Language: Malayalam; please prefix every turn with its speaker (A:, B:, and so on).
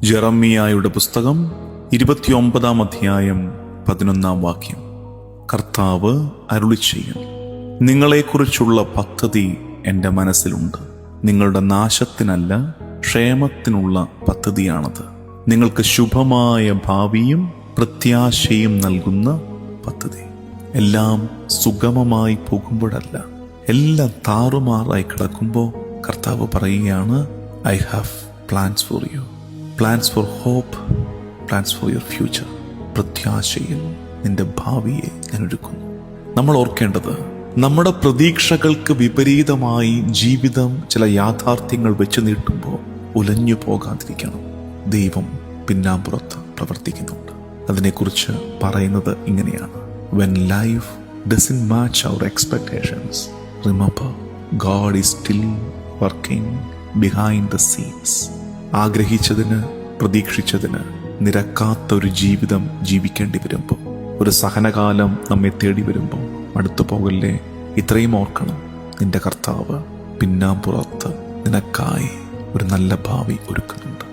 A: ജെറമ്യായുടെ പുസ്തകം 29-ാം അധ്യായം 11-ാം വാക്യം. കർത്താവ് അരുളിച്ചെയ്യുന്നു, നിങ്ങളെക്കുറിച്ചുള്ള പദ്ധതി എൻ്റെ മനസ്സിലുണ്ട്. നിങ്ങളുടെ നാശത്തിനല്ല, ക്ഷേമത്തിനുള്ള പദ്ധതിയാണത്. നിങ്ങൾക്ക് ശുഭമായ ഭാവിയും പ്രത്യാശയും നൽകുന്ന പദ്ധതി. എല്ലാം സുഗമമായി പോകുമ്പോഴല്ല, എല്ലാം താറുമാറായി കിടക്കുമ്പോൾ കർത്താവ് പറയുകയാണ്, I have plans for you, plans for hope, plans for your future. പ്രത്യാശയിൽ നിന്റെ ഭാവിയെ ഞാൻ ഒരുക്കുന്നു. നമ്മൾ ഓർക്കേണ്ടത്, നമ്മുടെ പ്രതീക്ഷകൾക്ക് വിപരീതമായി ജീവിതം ചില യാഥാർത്ഥ്യങ്ങൾ വെച്ച് നീട്ടുമ്പോൾ ഉലഞ്ഞു പോകാതിരിക്കണം. ദൈവം പിന്നാമ്പുറത്ത് പ്രവർത്തിക്കുന്നുണ്ട്. അതിനെക്കുറിച്ച് പറയുന്നത് ഇങ്ങനെയാണ്: When life doesn't match our expectations, remember, God is still working behind the scenes. ആഗ്രഹിച്ചതിന്, പ്രതീക്ഷിച്ചതിന് നിരക്കാത്ത ഒരു ജീവിതം ജീവിക്കേണ്ടി വരുമ്പോൾ, ഒരു സഹനകാലം നമ്മെ തേടി വരുമ്പോൾ അടുത്തു പോകല്ലേ. ഇത്രയും ഓർക്കണം, നിന്റെ കർത്താവ് പിന്നാമ്പുറത്ത് നിനക്കായി ഒരു നല്ല ഭാവി ഒരുക്കുന്നുണ്ട്.